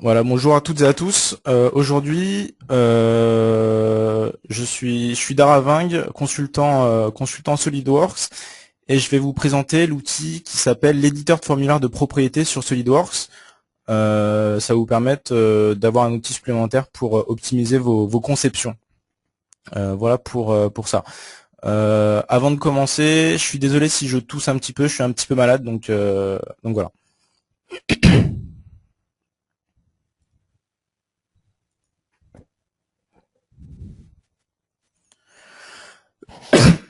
Voilà, bonjour à toutes et à tous. Aujourd'hui, je suis Dara Ving, consultant SolidWorks, et je vais vous présenter l'outil qui s'appelle l'éditeur de formulaire de propriété sur SolidWorks. Ça va vous permettre d'avoir un outil supplémentaire pour optimiser vos conceptions. Voilà pour ça. Avant de commencer, je suis désolé si je tousse un petit peu, je suis un petit peu malade, donc voilà.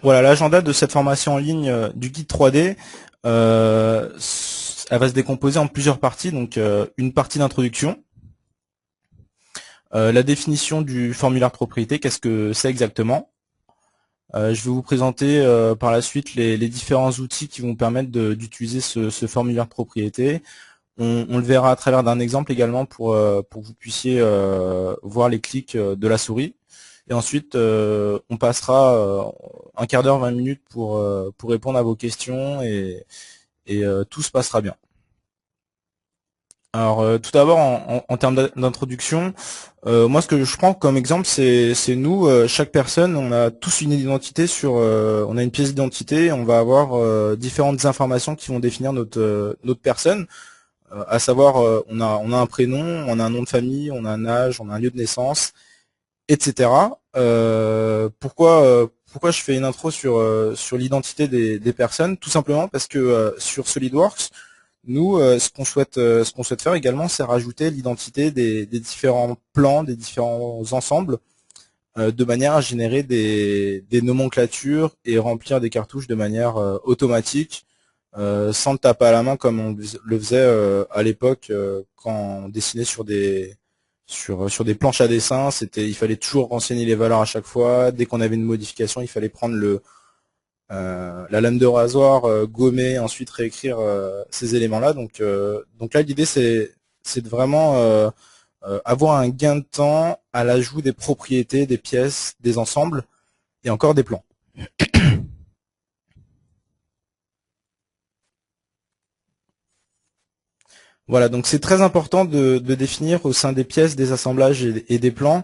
Voilà l'agenda de cette formation en ligne du guide 3D. Elle va se décomposer en plusieurs parties. Donc une partie d'introduction, la définition du formulaire de propriété, qu'est-ce que c'est exactement. Je vais vous présenter par la suite les différents outils qui vont permettre d'utiliser ce formulaire de propriété. On le verra à travers d'un exemple également pour que vous puissiez voir les clics de la souris. Et ensuite, on passera un quart d'heure, 20 minutes pour répondre à vos questions et tout se passera bien. Alors, tout d'abord, en termes d'introduction, moi, ce que je prends comme exemple, c'est nous, chaque personne, on a tous une identité on a une pièce d'identité, on va avoir différentes informations qui vont définir notre personne. À savoir, on a un prénom, on a un nom de famille, on a un âge, on a un lieu de naissance, etc. Pourquoi je fais une intro sur l'identité des personnes? Tout simplement parce que sur SolidWorks, nous, ce qu'on souhaite faire également, c'est rajouter l'identité des différents plans, des différents ensembles, de manière à générer des nomenclatures et remplir des cartouches de manière automatique, sans le taper à la main comme on le faisait à l'époque quand on dessinait sur des planches à dessin. Il fallait toujours renseigner les valeurs à chaque fois. Dès qu'on avait une modification, il fallait prendre la lame de rasoir, gommer, ensuite réécrire ces éléments-là. Donc là, l'idée c'est de vraiment avoir un gain de temps à l'ajout des propriétés, des pièces, des ensembles et encore des plans. Voilà, donc c'est très important de définir au sein des pièces, des assemblages et des plans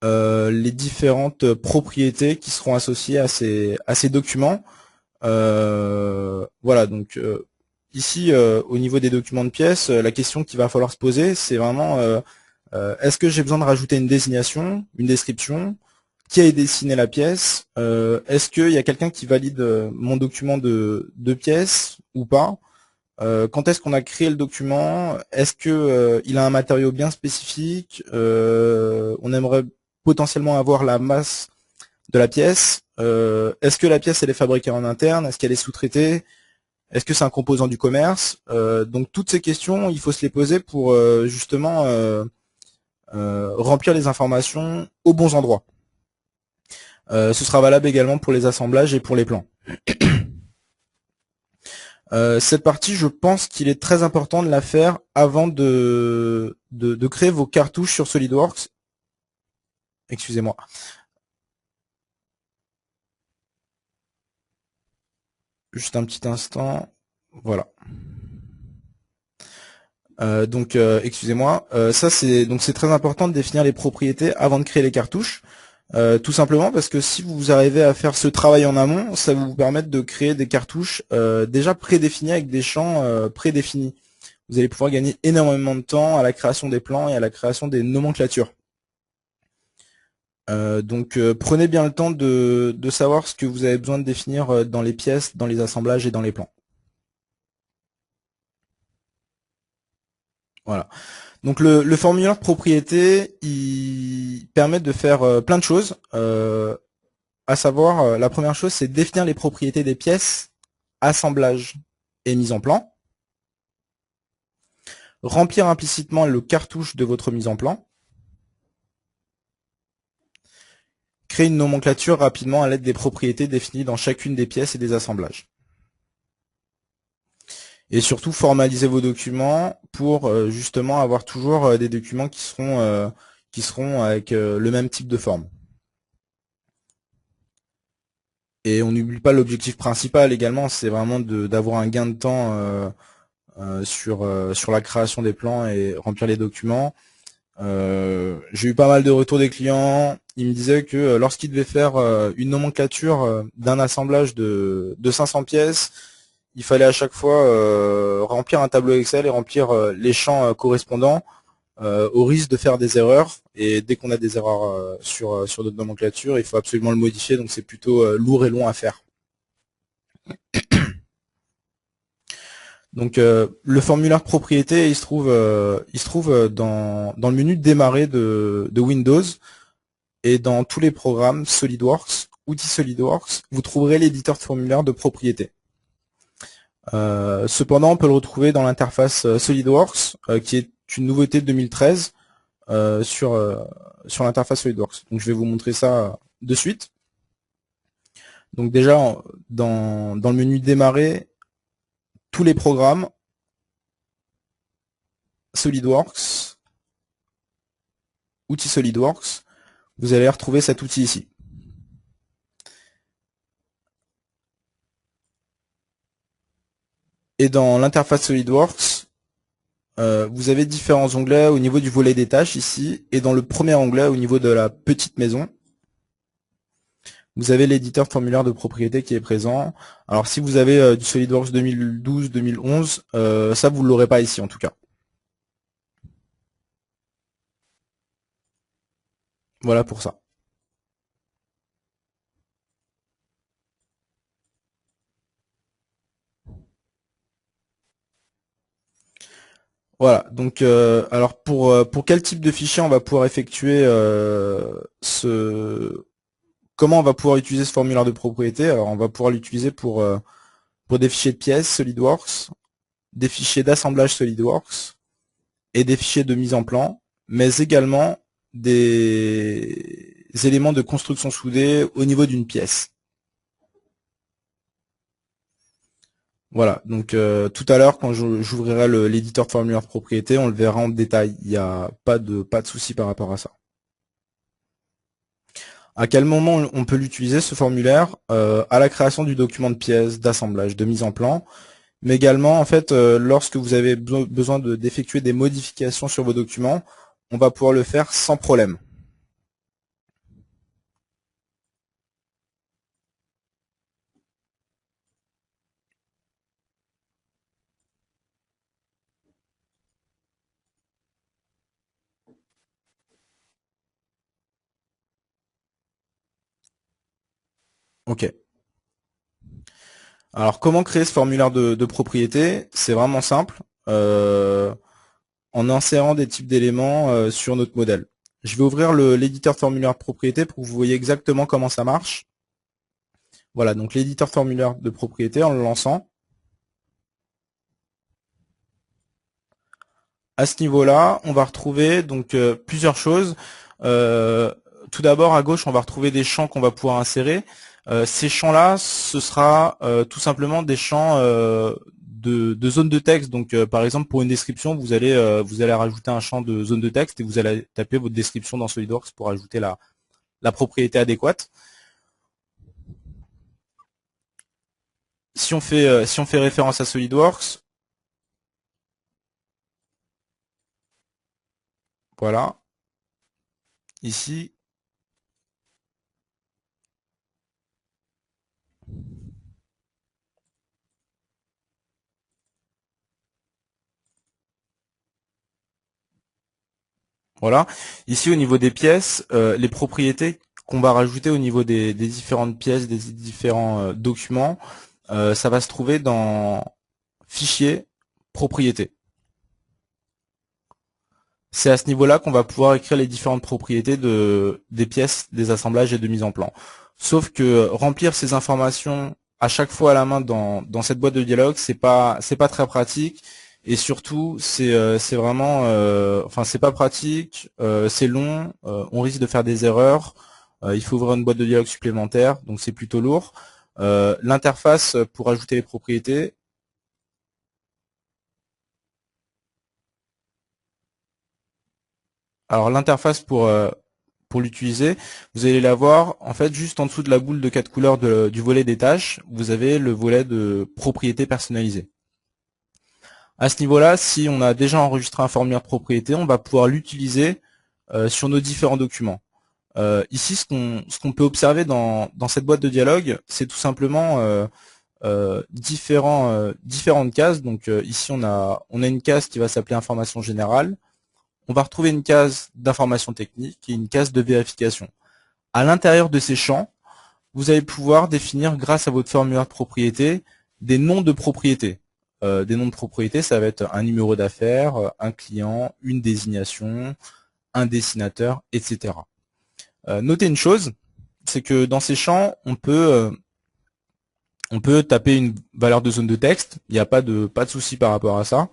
les différentes propriétés qui seront associées à ces documents. Voilà, donc ici, au niveau des documents de pièces, la question qu'il va falloir se poser, c'est vraiment est-ce que j'ai besoin de rajouter une désignation, une description, qui a dessiné la pièce, est-ce qu'il y a quelqu'un qui valide mon document de pièce ou pas, quand est-ce qu'on a créé le document, est-ce que il a un matériau bien spécifique, on aimerait potentiellement avoir la masse de la pièce, est-ce que la pièce elle est fabriquée en interne, est-ce qu'elle est sous-traitée, est-ce que c'est un composant du commerce, donc toutes ces questions, il faut se les poser pour justement remplir les informations aux bons endroits. Ce sera valable également pour les assemblages et pour les plans. Cette partie, je pense qu'il est très important de la faire avant de créer vos cartouches sur SolidWorks. Excusez-moi. Juste un petit instant. Voilà. Excusez-moi. Ça c'est très important de définir les propriétés avant de créer les cartouches. Tout simplement parce que si vous arrivez à faire ce travail en amont, ça va vous permettre de créer des cartouches déjà prédéfinies avec des champs prédéfinis. Vous allez pouvoir gagner énormément de temps à la création des plans et à la création des nomenclatures. Prenez bien le temps de savoir ce que vous avez besoin de définir dans les pièces, dans les assemblages et dans les plans. Voilà. Donc le formulaire de propriété, il permet de faire plein de choses. À savoir, la première chose, c'est définir les propriétés des pièces, assemblage et mise en plan. Remplir implicitement le cartouche de votre mise en plan. Créer une nomenclature rapidement à l'aide des propriétés définies dans chacune des pièces et des assemblages. Et surtout formaliser vos documents pour justement avoir toujours des documents qui seront avec le même type de forme. Et on n'oublie pas l'objectif principal également, c'est vraiment d'avoir un gain de temps sur la création des plans et remplir les documents. J'ai eu pas mal de retours des clients. Ils me disaient que lorsqu'ils devaient faire une nomenclature d'un assemblage de 500 pièces, il fallait à chaque fois remplir un tableau Excel et remplir les champs correspondants au risque de faire des erreurs. Et dès qu'on a des erreurs sur notre nomenclature, il faut absolument le modifier. Donc c'est plutôt lourd et long à faire. Donc le formulaire propriété, il se trouve dans le menu de démarrer de Windows et dans tous les programmes SolidWorks, outils SolidWorks, vous trouverez l'éditeur de formulaire de propriété. Cependant, on peut le retrouver dans l'interface SolidWorks, qui est une nouveauté de 2013 sur l'interface SolidWorks. Donc je vais vous montrer ça de suite. Donc déjà, dans le menu démarrer, tous les programmes SolidWorks, outils SolidWorks, vous allez retrouver cet outil ici. Et dans l'interface SolidWorks, vous avez différents onglets au niveau du volet des tâches ici, et dans le premier onglet au niveau de la petite maison, vous avez l'éditeur de formulaire de propriété qui est présent. Alors si vous avez du SolidWorks 2012-2011, ça vous ne l'aurez pas ici en tout cas. Voilà pour ça. Voilà, donc alors pour quel type de fichier on va pouvoir effectuer comment on va pouvoir utiliser ce formulaire de propriété? Alors on va pouvoir l'utiliser pour des fichiers de pièces SolidWorks, des fichiers d'assemblage SolidWorks et des fichiers de mise en plan, mais également des éléments de construction soudée au niveau d'une pièce. Voilà, donc tout à l'heure quand j'ouvrirai l'éditeur de formulaire de propriété, on le verra en détail. Il n'y a pas de souci par rapport à ça. À quel moment on peut l'utiliser ce formulaire? À la création du document de pièces, d'assemblage, de mise en plan, mais également en fait lorsque vous avez besoin d'effectuer des modifications sur vos documents, on va pouvoir le faire sans problème. Ok. Alors comment créer ce formulaire de propriété? C'est vraiment simple. En insérant des types d'éléments sur notre modèle. Je vais ouvrir l'éditeur de formulaire de propriété pour que vous voyez exactement comment ça marche. Voilà, donc l'éditeur de formulaire de propriété en le lançant. À ce niveau-là, on va retrouver donc plusieurs choses. Tout d'abord, à gauche, on va retrouver des champs qu'on va pouvoir insérer. Ces champs-là, ce sera tout simplement des champs de zone de texte. Donc, par exemple, pour une description, vous allez rajouter un champ de zone de texte et vous allez taper votre description dans SolidWorks pour ajouter la propriété adéquate. Si on fait référence à SolidWorks, voilà, ici, voilà. Ici, au niveau des pièces, les propriétés qu'on va rajouter au niveau des différentes pièces, des différents documents, ça va se trouver dans Fichier, Propriétés. C'est à ce niveau-là qu'on va pouvoir écrire les différentes propriétés des pièces, des assemblages et de mise en plan. Sauf que remplir ces informations à chaque fois à la main dans cette boîte de dialogue, c'est pas très pratique. Et surtout, c'est vraiment, enfin c'est pas pratique, c'est long, on risque de faire des erreurs. Il faut ouvrir une boîte de dialogue supplémentaire, donc c'est plutôt lourd. L'interface pour ajouter les propriétés. Alors l'interface pour l'utiliser, vous allez la voir en fait juste en dessous de la boule de 4 couleurs du volet des tâches, vous avez le volet de propriétés personnalisées. À ce niveau-là, si on a déjà enregistré un formulaire de propriété, on va pouvoir l'utiliser sur nos différents documents. Ici, ce qu'on peut observer dans cette boîte de dialogue, c'est tout simplement différentes cases. Donc ici, on a une case qui va s'appeler information générale. On va retrouver une case d'information technique et une case de vérification. À l'intérieur de ces champs, vous allez pouvoir définir, grâce à votre formulaire de propriété, des noms de propriété. Des noms de propriété, ça va être un numéro d'affaires, un client, une désignation, un destinateur, etc. Notez une chose, c'est que dans ces champs, on peut taper une valeur de zone de texte. Il n'y a pas de souci par rapport à ça.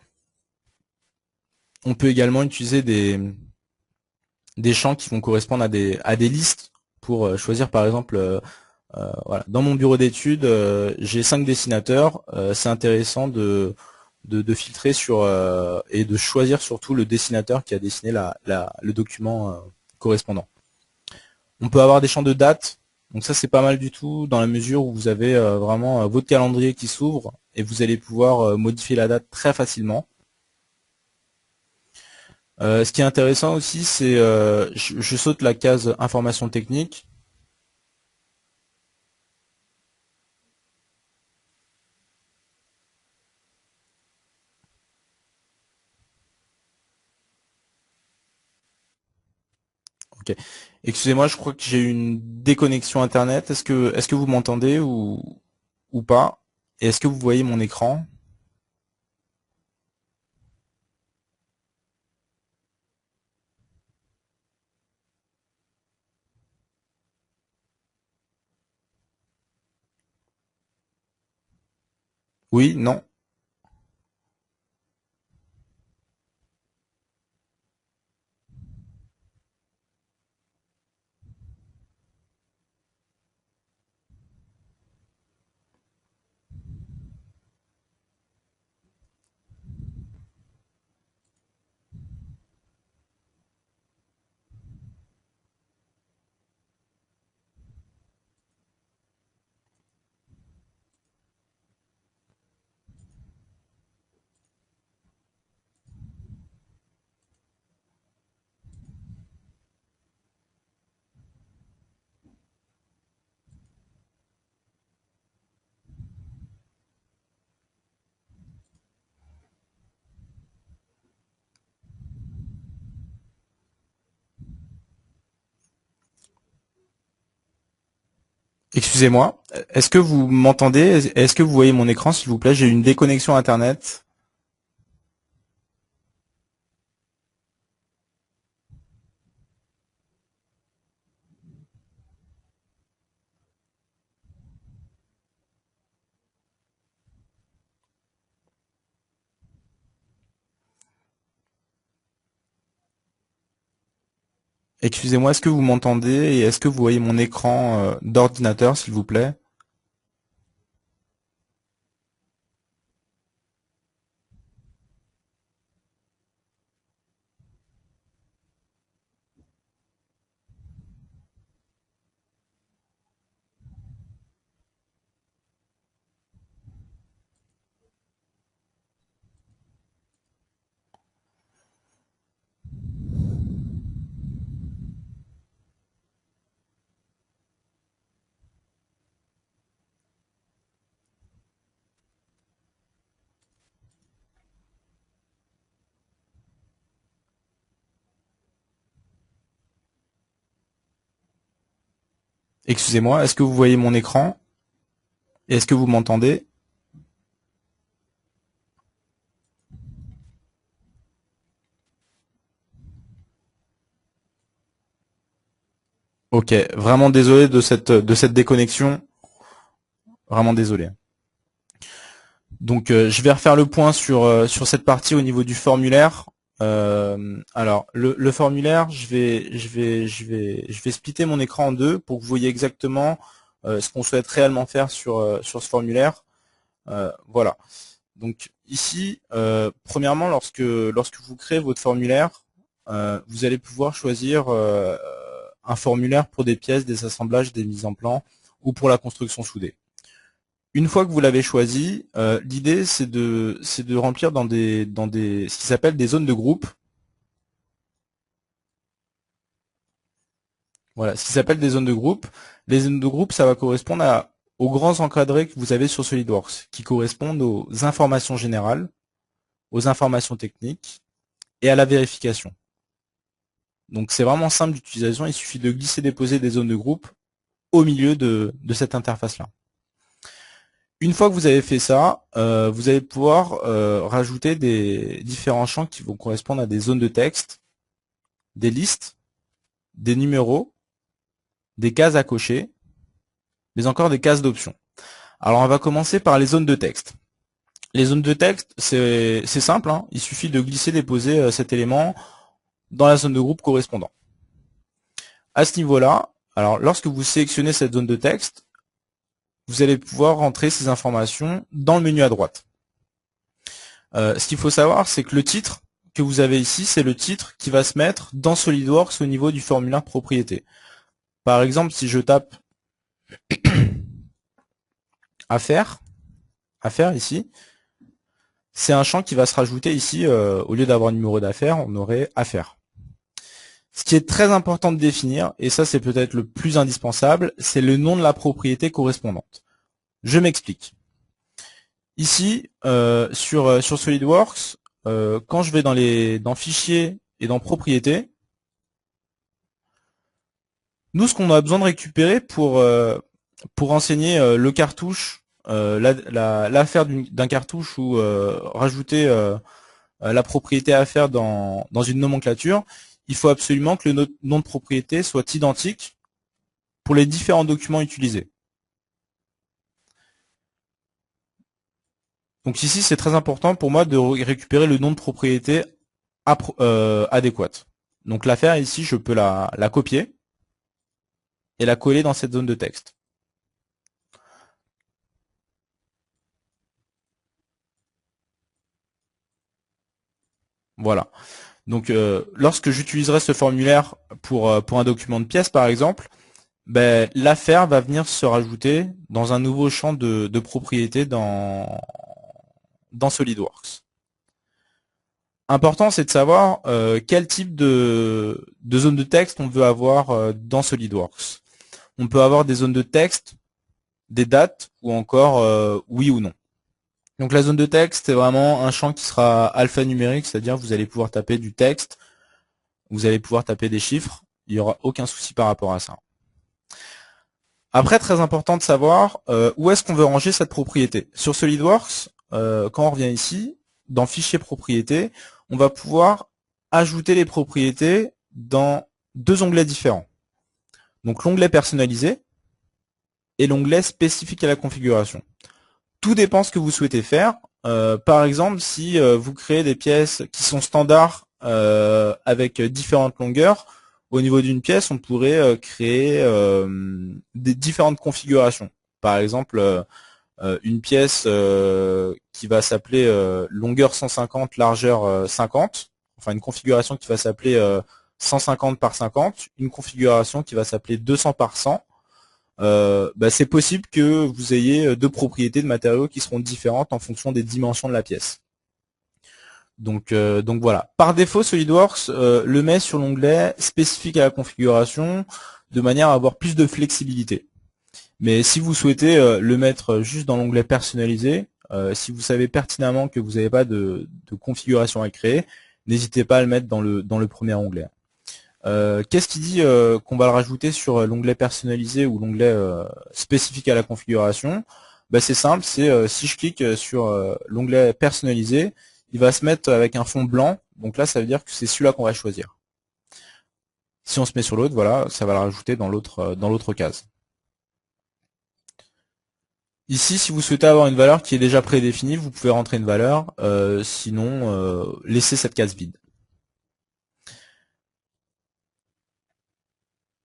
On peut également utiliser des champs qui vont correspondre à des listes pour choisir, par exemple, voilà. Dans mon bureau d'études, j'ai 5 dessinateurs. C'est intéressant de filtrer sur et de choisir surtout le dessinateur qui a dessiné le document correspondant. On peut avoir des champs de date. Donc ça, c'est pas mal du tout dans la mesure où vous avez vraiment votre calendrier qui s'ouvre et vous allez pouvoir modifier la date très facilement. Ce qui est intéressant aussi, c'est je saute la case information technique. Ok. Excusez-moi, je crois que j'ai une déconnexion internet. Est-ce que vous m'entendez ou pas? Et est-ce que vous voyez mon écran? Oui, non? Excusez-moi. Est-ce que vous m'entendez? Est-ce que vous voyez mon écran, s'il vous plaît? J'ai une déconnexion internet. Excusez-moi, est-ce que vous m'entendez et est-ce que vous voyez mon écran d'ordinateur, s'il vous plaît? Excusez-moi, est-ce que vous voyez mon écran? Et est-ce que vous m'entendez? Ok, vraiment désolé de cette déconnexion. Vraiment désolé. Donc je vais refaire le point sur cette partie au niveau du formulaire. Alors le formulaire, je vais splitter mon écran en deux pour que vous voyez exactement ce qu'on souhaite réellement faire sur ce formulaire. Voilà. Donc ici, premièrement, lorsque vous créez votre formulaire, vous allez pouvoir choisir un formulaire pour des pièces, des assemblages, des mises en plan ou pour la construction soudée. Une fois que vous l'avez choisi, l'idée c'est de remplir dans des ce qui s'appelle des zones de groupe. Voilà, ce qui s'appelle des zones de groupe. Les zones de groupe, ça va correspondre aux grands encadrés que vous avez sur SolidWorks, qui correspondent aux informations générales, aux informations techniques et à la vérification. Donc c'est vraiment simple d'utilisation, il suffit de glisser-déposer des zones de groupe au milieu de cette interface-là. Une fois que vous avez fait ça, vous allez pouvoir rajouter des différents champs qui vont correspondre à des zones de texte, des listes, des numéros, des cases à cocher, mais encore des cases d'options. Alors on va commencer par les zones de texte. Les zones de texte, c'est simple, hein, il suffit de glisser-déposer cet élément dans la zone de groupe correspondant. À ce niveau-là, alors lorsque vous sélectionnez cette zone de texte, vous allez pouvoir rentrer ces informations dans le menu à droite. Ce qu'il faut savoir, c'est que le titre que vous avez ici, c'est le titre qui va se mettre dans SolidWorks au niveau du formulaire propriété. Par exemple, si je tape affaire ici, c'est un champ qui va se rajouter ici, au lieu d'avoir numéro d'affaires, on aurait affaire. Ce qui est très important de définir, et ça c'est peut-être le plus indispensable, c'est le nom de la propriété correspondante. Je m'explique. Ici, sur SolidWorks, quand je vais dans Fichier et dans Propriétés, nous, ce qu'on a besoin de récupérer pour renseigner le cartouche, l'affaire d'un cartouche ou rajouter la propriété affaire dans une nomenclature, il faut absolument que le nom de propriété soit identique pour les différents documents utilisés. Donc ici, c'est très important pour moi de récupérer le nom de propriété adéquat. Donc l'affaire ici, je peux la copier et la coller dans cette zone de texte. Voilà. Donc lorsque j'utiliserai ce formulaire pour un document de pièce par exemple, ben, l'affaire va venir se rajouter dans un nouveau champ de propriété dans SolidWorks. Important, c'est de savoir quel type de zone de texte on veut avoir dans SolidWorks. On peut avoir des zones de texte, des dates, ou encore oui ou non. Donc la zone de texte, c'est vraiment un champ qui sera alphanumérique, c'est-à-dire vous allez pouvoir taper du texte, vous allez pouvoir taper des chiffres, il n'y aura aucun souci par rapport à ça. Après, très important de savoir où est-ce qu'on veut ranger cette propriété. Sur SolidWorks, quand on revient ici, dans Fichier propriétés, on va pouvoir ajouter les propriétés dans deux onglets différents. Donc l'onglet personnalisé et l'onglet spécifique à la configuration. Tout dépend ce que vous souhaitez faire. Par exemple, si vous créez des pièces qui sont standards avec différentes longueurs, au niveau d'une pièce, on pourrait créer des différentes configurations. Par exemple, une pièce qui va s'appeler longueur 150, largeur 50. Enfin, une configuration qui va s'appeler 150 par 50. Une configuration qui va s'appeler 200 par 100. C'est possible que vous ayez deux propriétés de matériaux qui seront différentes en fonction des dimensions de la pièce. Donc voilà. Par défaut, SolidWorks le met sur l'onglet spécifique à la configuration de manière à avoir plus de flexibilité. Mais si vous souhaitez le mettre juste dans l'onglet personnalisé, si vous savez pertinemment que vous n'avez pas de configuration à créer, n'hésitez pas à le mettre dans le premier onglet. Qu'est-ce qui dit qu'on va le rajouter sur l'onglet personnalisé ou l'onglet spécifique à la configuration? C'est simple, c'est si je clique sur l'onglet personnalisé, il va se mettre avec un fond blanc, donc là ça veut dire que c'est celui-là qu'on va choisir. Si on se met sur l'autre, voilà, ça va le rajouter dans l'autre case. Ici, si vous souhaitez avoir une valeur qui est déjà prédéfinie, vous pouvez rentrer une valeur, sinon laissez cette case vide.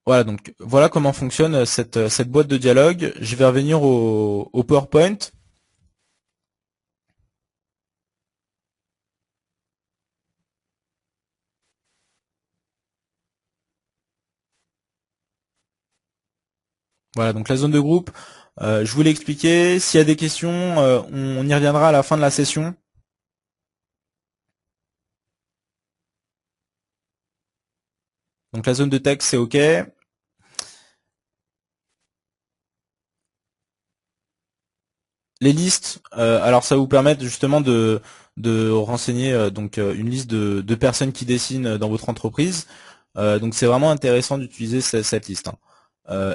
Voilà, donc voilà comment fonctionne cette boîte de dialogue. Je vais revenir au PowerPoint. Voilà, donc la zone de groupe, Je vous l'ai expliqué. S'il y a des questions, on y reviendra à la fin de la session. Donc la zone de texte, c'est OK. Les listes, alors ça va vous permettre justement de renseigner donc une liste de personnes qui dessinent dans votre entreprise. Donc c'est vraiment intéressant d'utiliser cette liste, hein.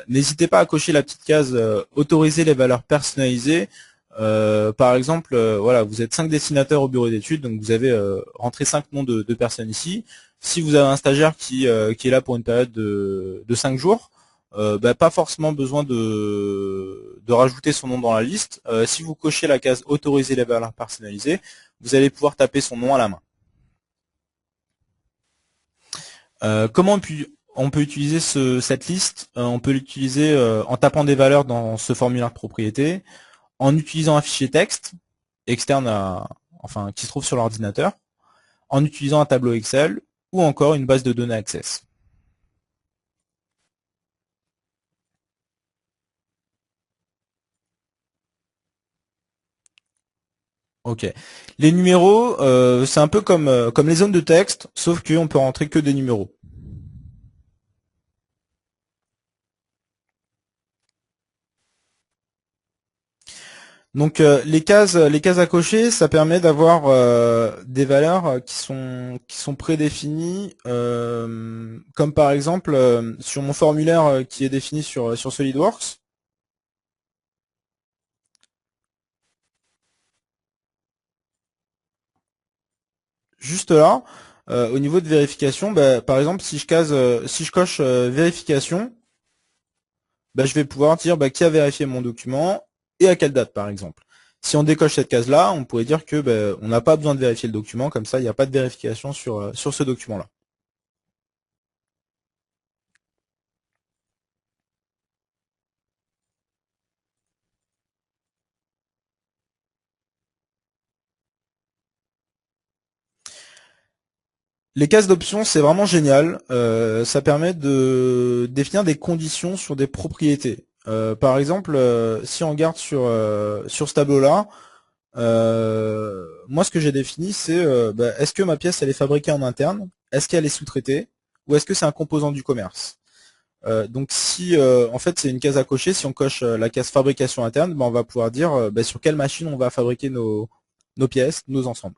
N'hésitez pas à cocher la petite case autoriser les valeurs personnalisées. Par exemple, voilà, vous êtes 5 dessinateurs au bureau d'études, donc vous avez rentré 5 noms de personnes ici. Si vous avez un stagiaire qui est là pour une période de 5 jours, pas forcément besoin de rajouter son nom dans la liste. Si vous cochez la case autoriser les valeurs personnalisées, vous allez pouvoir taper son nom à la main. Comment on peut utiliser cette liste? On peut l'utiliser en tapant des valeurs dans ce formulaire de propriété, en utilisant un fichier texte externe enfin qui se trouve sur l'ordinateur, en utilisant un tableau Excel ou encore une base de données Access. Ok. Les numéros, c'est un peu comme les zones de texte, sauf qu'on peut rentrer que des numéros. Donc les cases à cocher, ça permet d'avoir des valeurs qui sont prédéfinies, comme par exemple sur mon formulaire qui est défini sur SolidWorks. Juste là, au niveau de vérification, par exemple, si je coche vérification, je vais pouvoir dire qui a vérifié mon document et à quelle date, par exemple. Si on décoche cette case-là, on pourrait dire que on n'a pas besoin de vérifier le document, comme ça, il n'y a pas de vérification sur ce document-là. Les cases d'options, c'est vraiment génial. Ça permet de définir des conditions sur des propriétés. Par exemple, si on regarde sur ce tableau-là, moi ce que j'ai défini, c'est est-ce que ma pièce elle est fabriquée en interne, est-ce qu'elle est sous-traitée, ou est-ce que c'est un composant du commerce. Donc si en fait c'est une case à cocher, si on coche la case fabrication interne, on va pouvoir dire sur quelle machine on va fabriquer nos pièces, nos ensembles.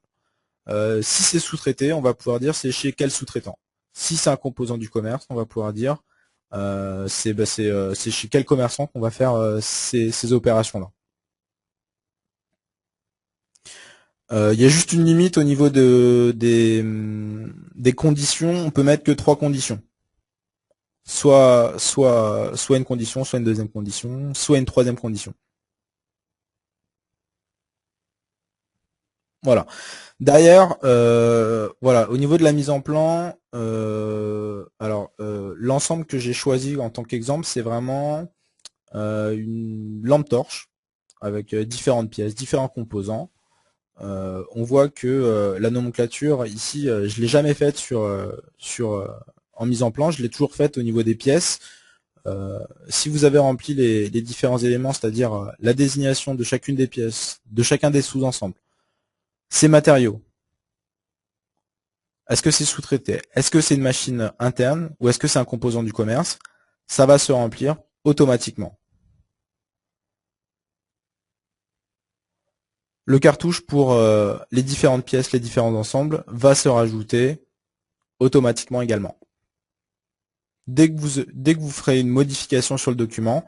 Si c'est sous-traité, on va pouvoir dire c'est chez quel sous-traitant. Si c'est un composant du commerce, on va pouvoir dire c'est chez quel commerçant qu'on va faire ces opérations-là. Il y a juste une limite au niveau des conditions. On peut mettre que 3 conditions. Soit une condition, soit une deuxième condition, soit une troisième condition. Voilà. Derrière, voilà, au niveau de la mise en plan, l'ensemble que j'ai choisi en tant qu'exemple, c'est vraiment une lampe torche avec différentes pièces, différents composants. On voit que la nomenclature ici, je l'ai jamais faite en mise en plan, je l'ai toujours faite au niveau des pièces. Si vous avez rempli les différents éléments, c'est-à-dire la désignation de chacune des pièces, de chacun des sous-ensembles, ces matériaux, est-ce que c'est sous-traité? Est-ce que c'est une machine interne ou est-ce que c'est un composant du commerce? Ça va se remplir automatiquement. Le cartouche pour les différentes pièces, les différents ensembles, va se rajouter automatiquement également. Dès que vous ferez une modification sur le document,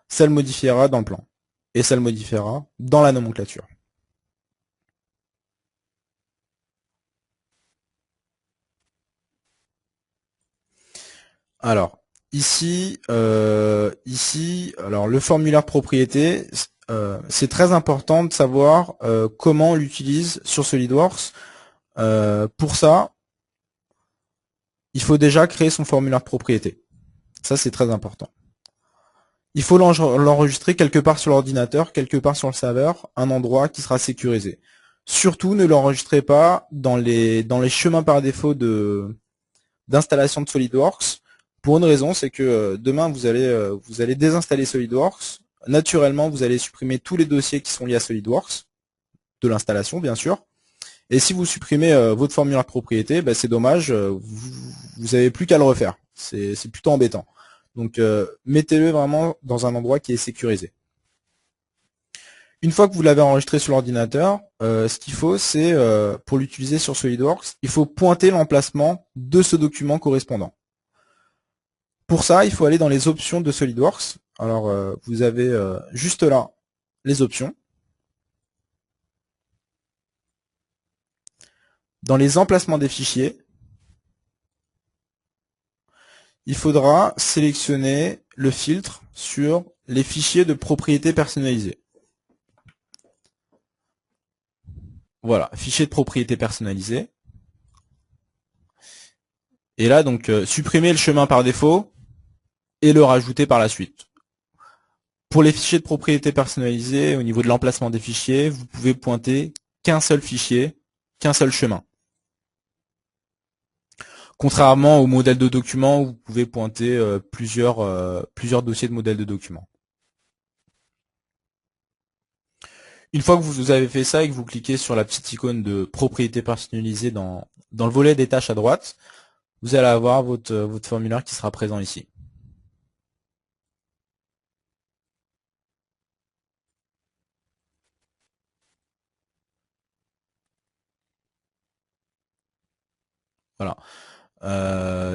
ça le modifiera dans le plan. Et ça le modifiera dans la nomenclature. Alors, alors le formulaire propriété, c'est très important de savoir comment on l'utilise sur SolidWorks. Pour ça, il faut déjà créer son formulaire de propriété. Ça, c'est très important. Il faut l'enregistrer quelque part sur l'ordinateur, quelque part sur le serveur, un endroit qui sera sécurisé. Surtout, ne l'enregistrez pas dans les chemins par défaut d'installation de SolidWorks. Pour une raison, c'est que demain vous allez désinstaller SolidWorks. naturellement, vous allez supprimer tous les dossiers qui sont liés à SolidWorks, de l'installation bien sûr. Et si vous supprimez votre formulaire de propriété, c'est dommage, vous n'avez plus qu'à le refaire. C'est plutôt embêtant. Donc mettez-le vraiment dans un endroit qui est sécurisé. Une fois que vous l'avez enregistré sur l'ordinateur, ce qu'il faut, c'est, pour l'utiliser sur SolidWorks, il faut pointer l'emplacement de ce document correspondant. Pour ça, il faut aller dans les options de SolidWorks. Alors, vous avez juste là les options. Dans les emplacements des fichiers, il faudra sélectionner le filtre sur les fichiers de propriété personnalisée. Voilà, fichier de propriété personnalisée. Et là, donc, supprimer le chemin par défaut et le rajouter par la suite. Pour les fichiers de propriété personnalisée, au niveau de l'emplacement des fichiers, vous pouvez pointer qu'un seul fichier, qu'un seul chemin. Contrairement au modèle de document où vous pouvez pointer plusieurs dossiers de modèle de document. Une fois que vous avez fait ça et que vous cliquez sur la petite icône de propriété personnalisée dans le volet des tâches à droite, vous allez avoir votre formulaire qui sera présent ici. Voilà.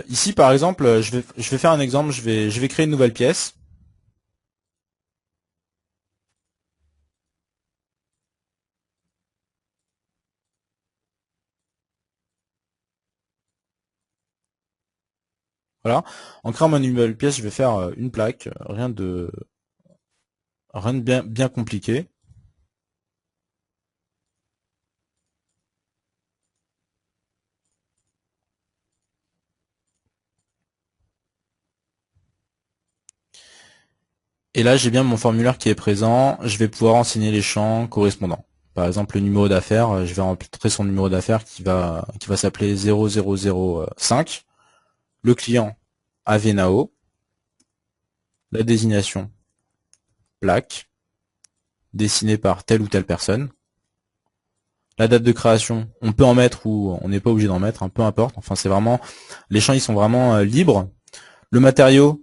Ici, par exemple, je vais faire un exemple. Je vais créer une nouvelle pièce. Voilà. En créant ma nouvelle pièce, je vais faire une plaque, rien de bien compliqué. Et là, j'ai bien mon formulaire qui est présent. Je vais pouvoir renseigner les champs correspondants. Par exemple, le numéro d'affaires, je vais rentrer son numéro d'affaires qui va s'appeler 0005. Le client, Avenao. La désignation, plaque, dessinée par telle ou telle personne. La date de création, on peut en mettre ou on n'est pas obligé d'en mettre, peu importe. Enfin, c'est vraiment, les champs, ils sont vraiment libres. Le matériau,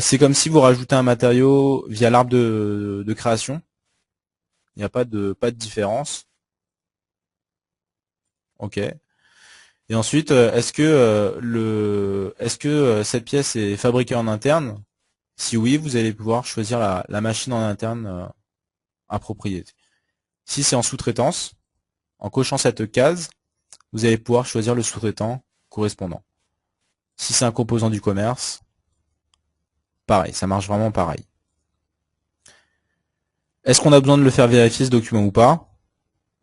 c'est comme si vous rajoutez un matériau via l'arbre de création. Il n'y a pas de différence. Ok. Et ensuite, est-ce que cette pièce est fabriquée en interne? Si oui, vous allez pouvoir choisir la machine en interne appropriée. Si c'est en sous-traitance, en cochant cette case, vous allez pouvoir choisir le sous-traitant correspondant. Si c'est un composant du commerce, pareil, ça marche vraiment pareil. Est-ce qu'on a besoin de le faire vérifier ce document ou pas?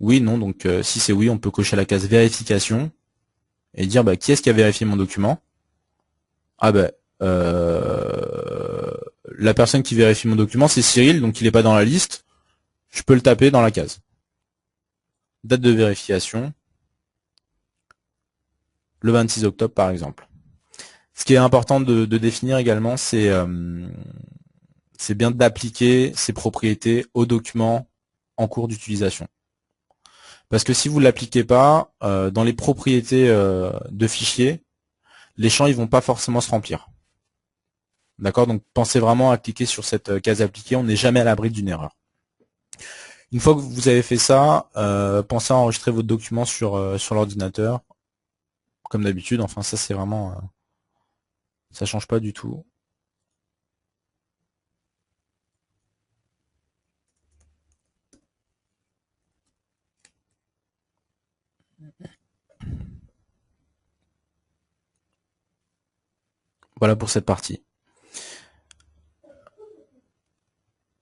Oui, non, donc si c'est oui, on peut cocher la case vérification et dire qui est-ce qui a vérifié mon document? Ah la personne qui vérifie mon document, c'est Cyril, donc il n'est pas dans la liste. Je peux le taper dans la case. Date de vérification, le 26 octobre par exemple. Ce qui est important de définir également, c'est bien d'appliquer ces propriétés aux documents en cours d'utilisation. Parce que si vous ne l'appliquez pas, dans les propriétés de fichiers, les champs ils vont pas forcément se remplir. D'accord? Donc pensez vraiment à cliquer sur cette case appliquée, on n'est jamais à l'abri d'une erreur. Une fois que vous avez fait ça, pensez à enregistrer votre document sur l'ordinateur, comme d'habitude. Enfin ça c'est vraiment, ça change pas du tout. Voilà pour cette partie.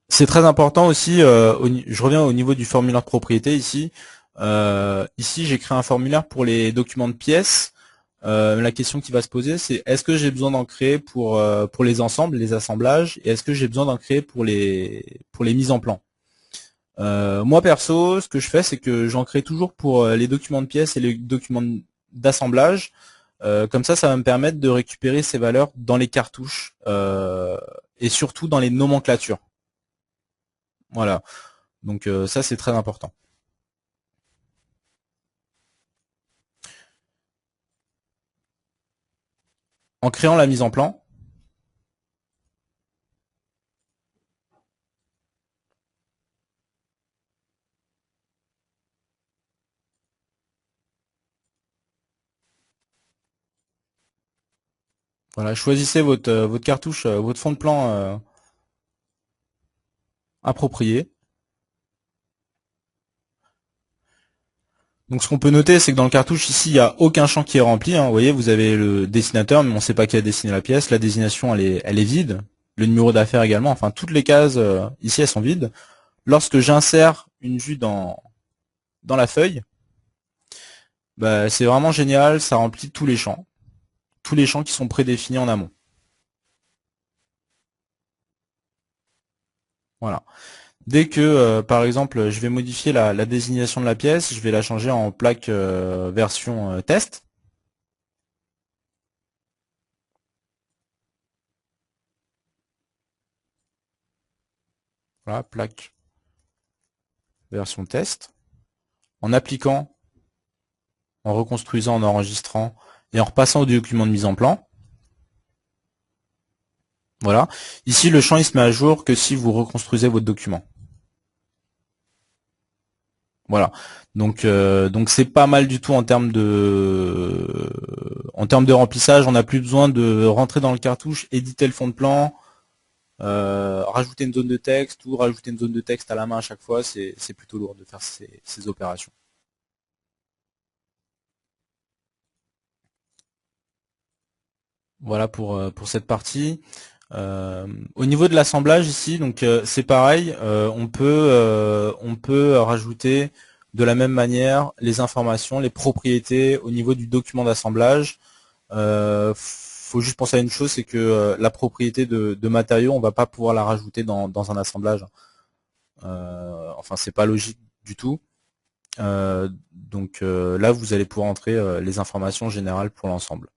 C'est très important aussi, je reviens au niveau du formulaire de propriété ici. Ici, j'ai créé un formulaire pour les documents de pièces. La question qui va se poser, c'est est-ce que j'ai besoin d'en créer pour les ensembles, les assemblages, et est-ce que j'ai besoin d'en créer pour les mises en plan? Moi perso, ce que je fais, c'est que j'en crée toujours pour les documents de pièces et les documents d'assemblage. Comme ça va me permettre de récupérer ces valeurs dans les cartouches et surtout dans les nomenclatures. Voilà. Donc ça c'est très important. En créant la mise en plan, voilà, choisissez votre cartouche, votre fond de plan approprié. Donc ce qu'on peut noter, c'est que dans le cartouche ici, il n'y a aucun champ qui est rempli, hein. Vous voyez, vous avez le dessinateur, mais on ne sait pas qui a dessiné la pièce. La désignation, elle est vide. Le numéro d'affaires également. Enfin, toutes les cases ici, elles sont vides. Lorsque j'insère une vue dans la feuille, bah, c'est vraiment génial. Ça remplit tous les champs qui sont prédéfinis en amont. Voilà. Dès que, par exemple, je vais modifier la désignation de la pièce, je vais la changer en plaque version test. Voilà, plaque version test. En appliquant, en reconstruisant, en enregistrant et en repassant au document de mise en plan. Voilà. Ici, le champ il se met à jour que si vous reconstruisez votre document. Voilà. Donc c'est pas mal du tout en termes de remplissage. On n'a plus besoin de rentrer dans le cartouche, éditer le fond de plan, rajouter une zone de texte ou rajouter une zone de texte à la main à chaque fois. C'est plutôt lourd de faire ces opérations. Voilà pour cette partie. Au niveau de l'assemblage ici, donc c'est pareil, on peut rajouter de la même manière les informations, les propriétés au niveau du document d'assemblage. Faut juste penser à une chose, c'est que la propriété de matériaux, on va pas pouvoir la rajouter dans un assemblage. Enfin, c'est pas logique du tout. Donc là, vous allez pouvoir entrer les informations générales pour l'ensemble.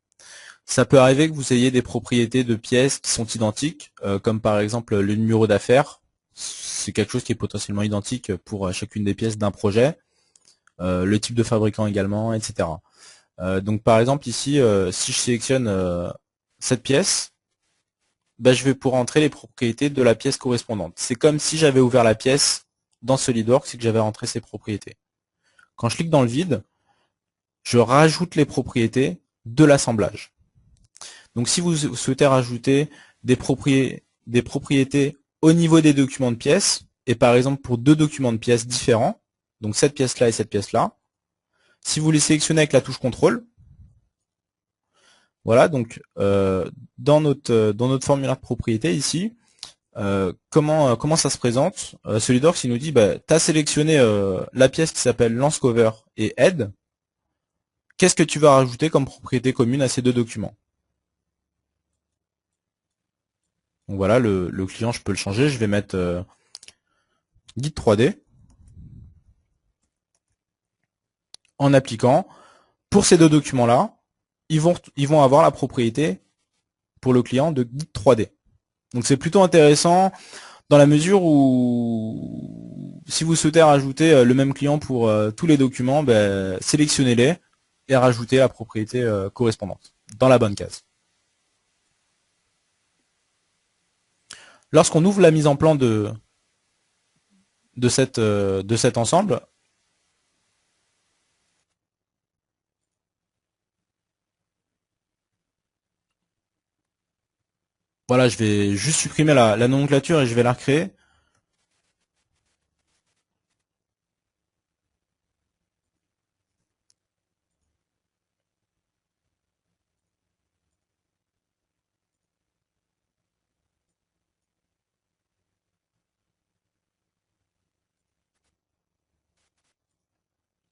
Ça peut arriver que vous ayez des propriétés de pièces qui sont identiques, comme par exemple le numéro d'affaires. C'est quelque chose qui est potentiellement identique pour chacune des pièces d'un projet. Le type de fabricant également, etc. Donc par exemple ici, si je sélectionne cette pièce, bah, je vais pouvoir entrer les propriétés de la pièce correspondante. C'est comme si j'avais ouvert la pièce dans SolidWorks et que j'avais rentré ses propriétés. Quand je clique dans le vide, je rajoute les propriétés de l'assemblage. Donc si vous souhaitez rajouter des propriétés au niveau des documents de pièces, et par exemple pour deux documents de pièces différents, donc cette pièce-là et cette pièce-là, si vous les sélectionnez avec la touche contrôle, voilà, donc dans notre formulaire de propriété ici, comment ça se présente? SolidWorks il nous dit, bah, tu as sélectionné la pièce qui s'appelle Lance Cover et Head, qu'est-ce que tu vas rajouter comme propriété commune à ces deux documents? Donc voilà, le client, je peux le changer. Je vais mettre guide 3D en appliquant. Pour ces deux documents-là, ils vont avoir la propriété pour le client de guide 3D. Donc c'est plutôt intéressant dans la mesure où si vous souhaitez rajouter le même client pour tous les documents, ben, sélectionnez-les et rajoutez la propriété correspondante dans la bonne case. Lorsqu'on ouvre la mise en plan de cet ensemble, voilà, je vais juste supprimer la nomenclature et je vais la recréer.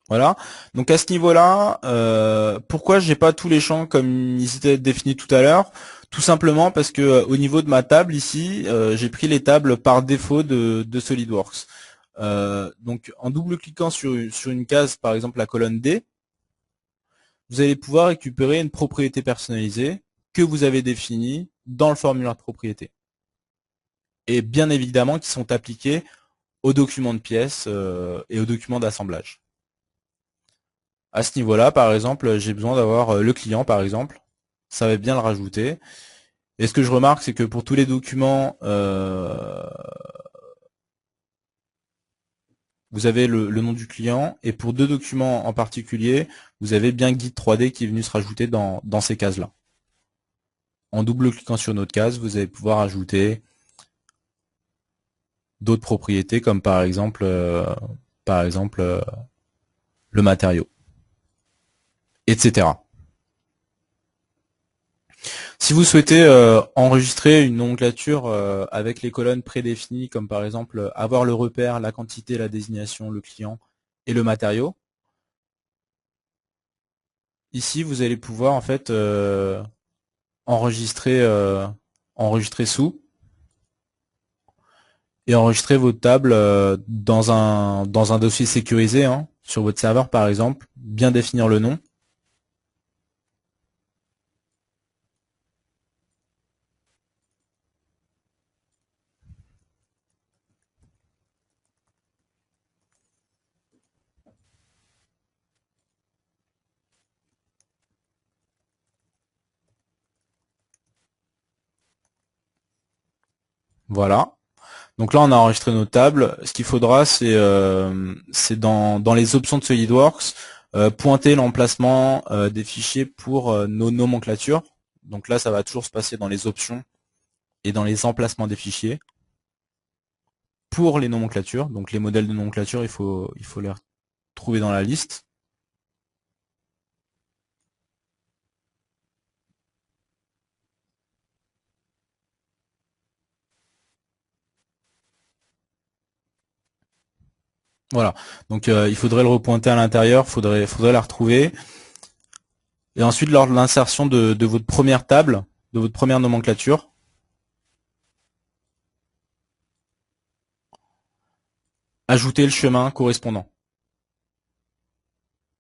Voilà. Donc à ce niveau-là, pourquoi j'ai pas tous les champs comme ils étaient définis tout à l'heure? Tout simplement parce que au niveau de ma table ici, j'ai pris les tables par défaut de SolidWorks. Donc en double-cliquant sur une case, par exemple la colonne D, vous allez pouvoir récupérer une propriété personnalisée que vous avez définie dans le formulaire de propriété. Et bien évidemment qui sont appliquées aux documents de pièces et aux documents d'assemblage. À ce niveau-là, par exemple, j'ai besoin d'avoir le client, par exemple. Ça va bien le rajouter. Et ce que je remarque, c'est que pour tous les documents, vous avez le nom du client. Et pour deux documents en particulier, vous avez bien Guide 3D qui est venu se rajouter dans ces cases-là. En double-cliquant sur notre case, vous allez pouvoir ajouter d'autres propriétés, comme par exemple, le matériau, etc. Si vous souhaitez enregistrer une nomenclature avec les colonnes prédéfinies, comme par exemple avoir le repère, la quantité, la désignation, le client et le matériau, ici vous allez pouvoir en fait enregistrer, enregistrer sous et enregistrer votre table dans un dossier sécurisé hein, sur votre serveur par exemple, bien définir le nom. Voilà. Donc là, on a enregistré nos tables. Ce qu'il faudra, c'est dans les options de SolidWorks, pointer l'emplacement des fichiers pour nos nomenclatures. Donc là, ça va toujours se passer dans les options et dans les emplacements des fichiers. Pour les nomenclatures, donc les modèles de nomenclature, il faut les retrouver dans la liste. Voilà. Donc il faudrait le repointer à l'intérieur, faudrait la retrouver. Et ensuite, lors de l'insertion de votre première table, de votre première nomenclature, ajoutez le chemin correspondant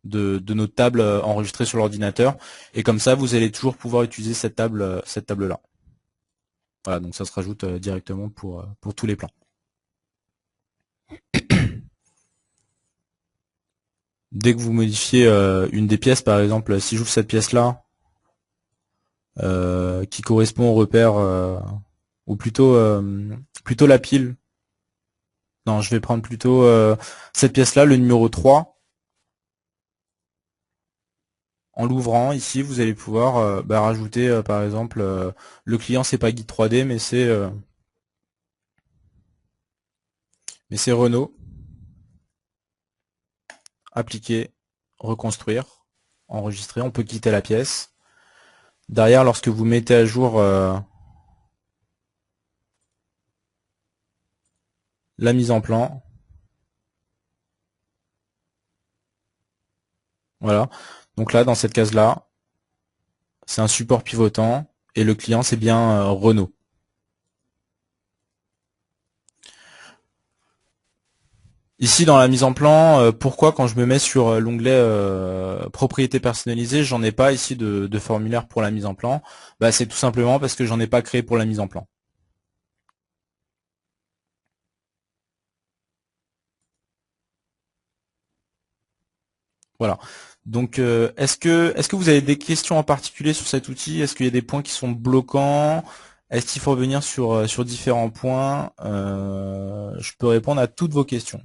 de notre table enregistrée sur l'ordinateur. Et comme ça, vous allez toujours pouvoir utiliser cette table-là. Voilà, donc ça se rajoute directement pour tous les plans. Dès que vous modifiez une des pièces, par exemple, si j'ouvre cette pièce-là, qui correspond au repère, ou plutôt la pile. Non, je vais prendre plutôt cette pièce-là, le numéro 3. En l'ouvrant, ici, vous allez pouvoir rajouter, par exemple, le client, c'est pas Guide 3D, mais c'est Renault. Appliquer, reconstruire, enregistrer. On peut quitter la pièce. Derrière, lorsque vous mettez à jour la mise en plan, voilà. Donc là, dans cette case-là, c'est un support pivotant et le client, c'est bien Renault. Ici, dans la mise en plan, pourquoi quand je me mets sur l'onglet propriété personnalisée, j'en ai pas ici de formulaire pour la mise en plan? Bah, c'est tout simplement parce que j'en ai pas créé pour la mise en plan. Voilà. Donc, est-ce que vous avez des questions en particulier sur cet outil? Est-ce qu'il y a des points qui sont bloquants? Est-ce qu'il faut revenir sur différents points? Je peux répondre à toutes vos questions.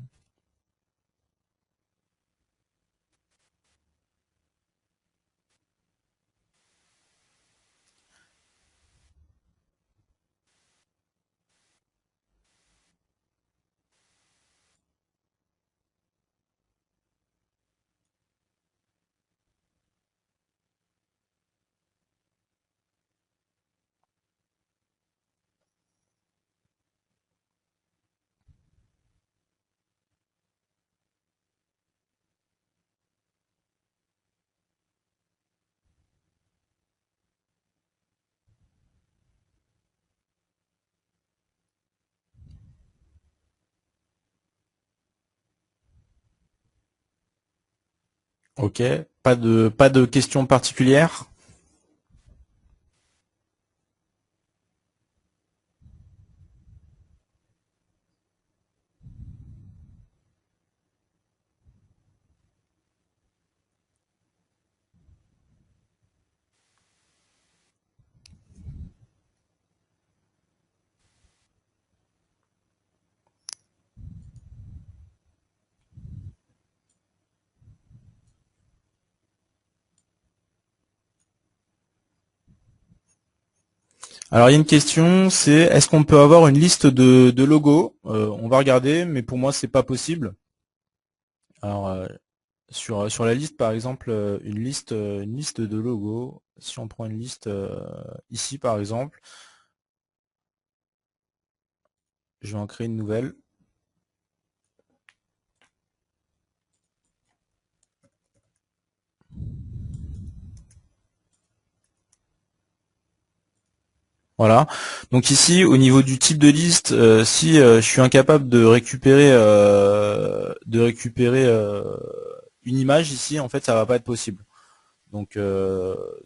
Ok. Pas de questions particulières? Alors il y a une question, c'est est-ce qu'on peut avoir une liste de logos? On va regarder, mais pour moi c'est pas possible. Alors sur la liste par exemple, une liste de logos. Si on prend une liste ici par exemple, je vais en créer une nouvelle. Voilà. Donc ici, au niveau du type de liste, si je suis incapable de récupérer une image ici, en fait, ça va pas être possible. Donc,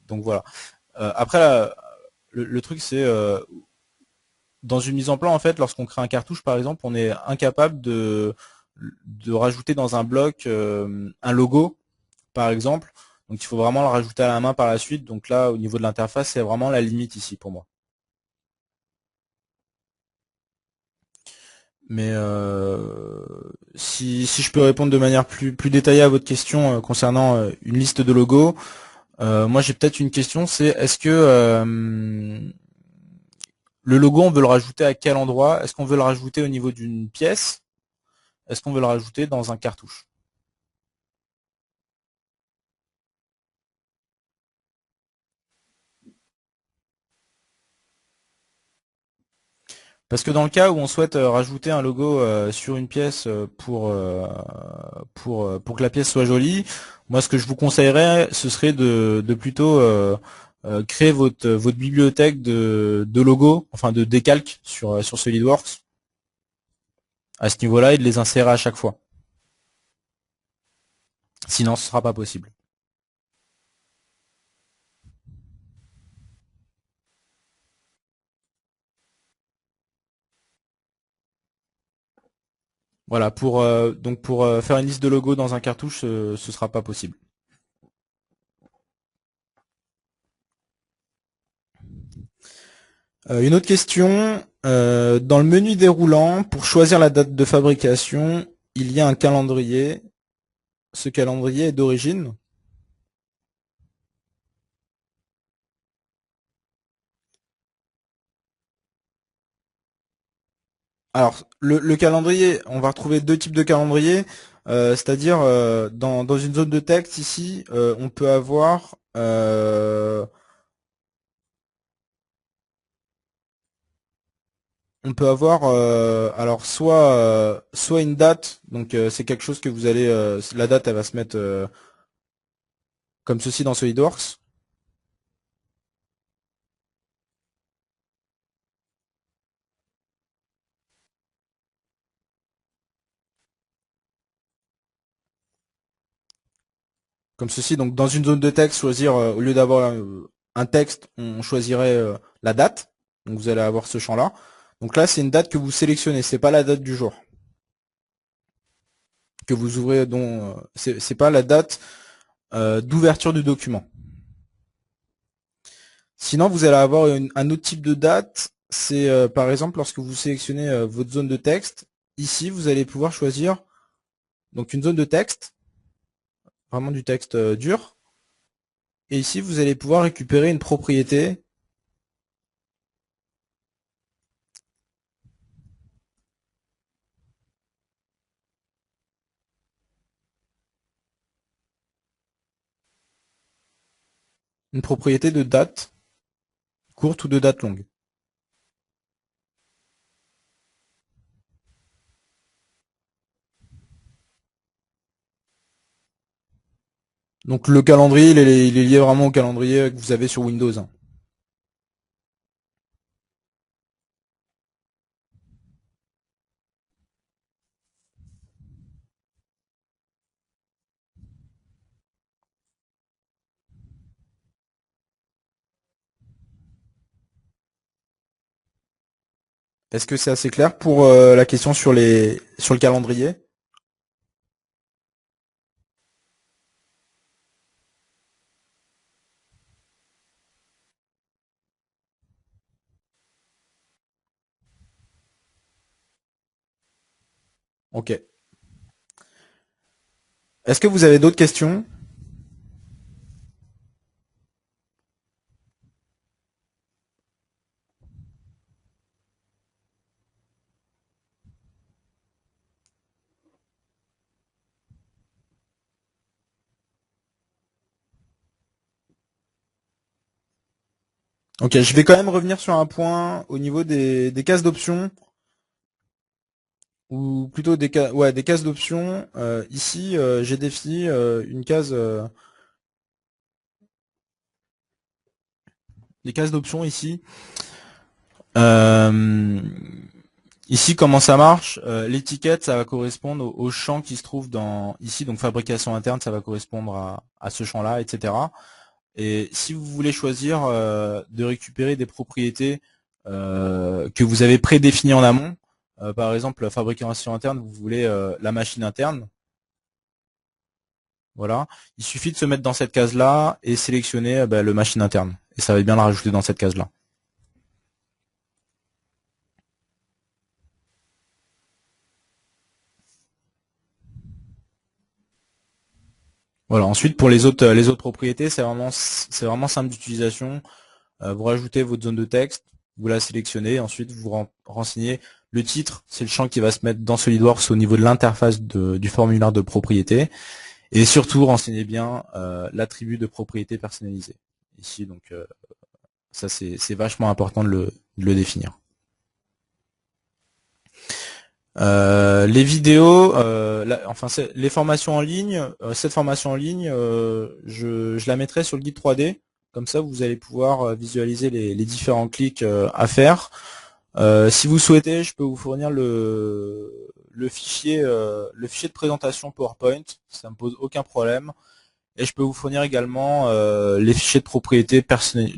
donc voilà. Après, le truc, c'est dans une mise en plan, en fait, lorsqu'on crée un cartouche, par exemple, on est incapable de rajouter dans un bloc un logo, par exemple. Donc il faut vraiment le rajouter à la main par la suite. Donc là, au niveau de l'interface, c'est vraiment la limite ici pour moi. Mais si je peux répondre de manière plus détaillée à votre question concernant une liste de logos, moi j'ai peut-être une question, c'est est-ce que le logo on veut le rajouter à quel endroit? Est-ce qu'on veut le rajouter au niveau d'une pièce? Est-ce qu'on veut le rajouter dans un cartouche? Parce que dans le cas où on souhaite rajouter un logo sur une pièce pour que la pièce soit jolie, moi ce que je vous conseillerais, ce serait de plutôt créer votre bibliothèque de logos, enfin de décalques sur SolidWorks à ce niveau-là et de les insérer à chaque fois. Sinon, ce sera pas possible. Voilà, donc pour faire une liste de logos dans un cartouche, ce sera pas possible. Une autre question. Dans le menu déroulant, pour choisir la date de fabrication, il y a un calendrier. Ce calendrier est d'origine. Alors, le calendrier, on va retrouver deux types de calendrier. C'est-à-dire, dans une zone de texte, ici, on peut avoir alors soit une date, donc c'est quelque chose que vous allez la date elle va se mettre comme ceci dans SolidWorks, comme ceci. Donc dans une zone de texte, choisir au lieu d'avoir un texte, on choisirait la date. Donc vous allez avoir ce champ-là. Donc là c'est une date que vous sélectionnez, c'est pas la date du jour que vous ouvrez, dont c'est pas la date d'ouverture du document. Sinon, vous allez avoir un autre type de date. C'est par exemple lorsque vous sélectionnez votre zone de texte. Ici, vous allez pouvoir choisir donc une zone de texte, vraiment du texte dur. Et ici, vous allez pouvoir récupérer une propriété de date courte ou de date longue. Donc le calendrier, il est lié vraiment au calendrier que vous avez sur Windows, hein. Est-ce que c'est assez clair pour la question sur le calendrier? Ok. Est-ce que vous avez d'autres questions? Ok, je vais quand même revenir sur un point au niveau des cases d'options, ou plutôt des cases d'options. Ici, j'ai défini une case, des cases d'options ici. Euh, Ici, comment ça marche? L'étiquette, ça va correspondre au champ qui se trouve dans ici, donc fabrication interne, ça va correspondre à ce champ-là, etc. Et si vous voulez choisir de récupérer des propriétés que vous avez prédéfinies en amont, par exemple la fabrication interne, vous voulez la machine interne, voilà, il suffit de se mettre dans cette case-là et sélectionner le machine interne. Et ça va bien le rajouter dans cette case-là. Voilà. Ensuite, pour les autres propriétés, c'est vraiment simple d'utilisation. Vous rajoutez votre zone de texte, vous la sélectionnez, ensuite vous renseignez le titre, c'est le champ qui va se mettre dans SolidWorks au niveau de l'interface du formulaire de propriété, et surtout renseignez bien l'attribut de propriété personnalisée. Ici, donc ça c'est vachement important de le définir. Les vidéos, enfin les formations en ligne, cette formation en ligne, je la mettrai sur le guide 3D. Comme ça, vous allez pouvoir visualiser les différents clics à faire. Si vous souhaitez, je peux vous fournir le fichier de présentation PowerPoint. Ça me pose aucun problème. Et je peux vous fournir également les fichiers de propriété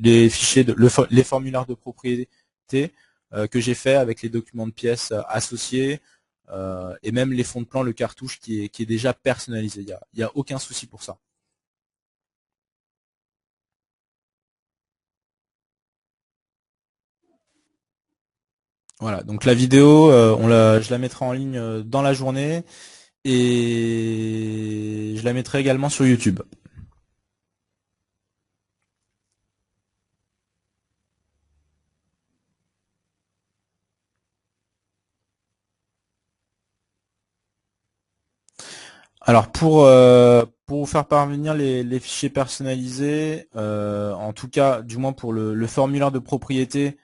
les fichiers les formulaires de propriété que j'ai fait avec les documents de pièces associés et même les fonds de plan, le cartouche qui est déjà personnalisé. Il y a aucun souci pour ça. Voilà, donc la vidéo, je la mettrai en ligne dans la journée et je la mettrai également sur YouTube. Alors pour vous faire parvenir les fichiers personnalisés, en tout cas du moins pour le formulaire de propriété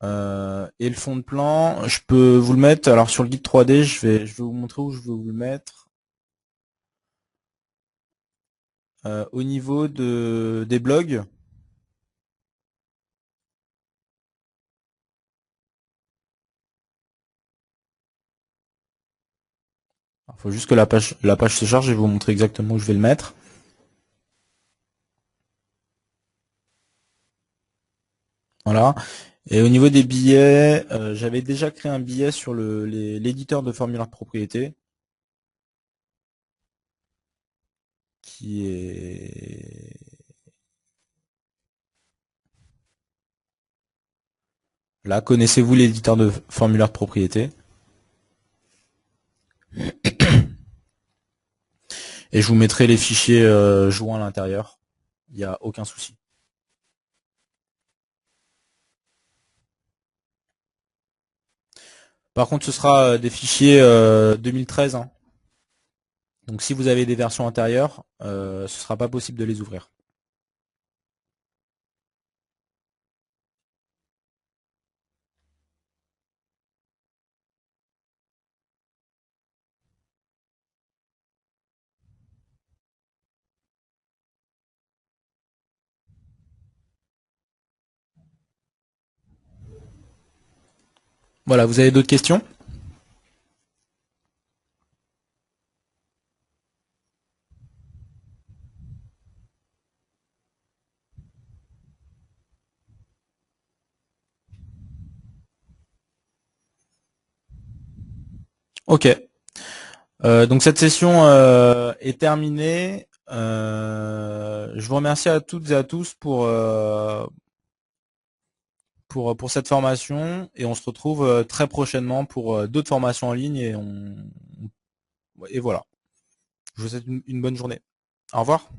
et le fond de plan, je peux vous le mettre. Alors sur le guide 3D, je vais vous montrer où je veux vous le mettre. Au niveau des blogs. Il faut juste que la page se charge et vous montrer exactement où je vais le mettre. Voilà. Et au niveau des billets, j'avais déjà créé un billet sur l'éditeur de formulaire de propriété qui est là. Connaissez-vous l'éditeur de formulaire de propriété? Et je vous mettrai les fichiers joints à l'intérieur. Il n'y a aucun souci. Par contre, ce sera des fichiers 2013. Hein. Donc si vous avez des versions antérieures, ce sera pas possible de les ouvrir. Voilà, vous avez d'autres questions? Ok. Donc cette session est terminée. Je vous remercie à toutes et à tous pour cette formation et on se retrouve très prochainement pour d'autres formations en ligne et voilà. Je vous souhaite une bonne journée. Au revoir.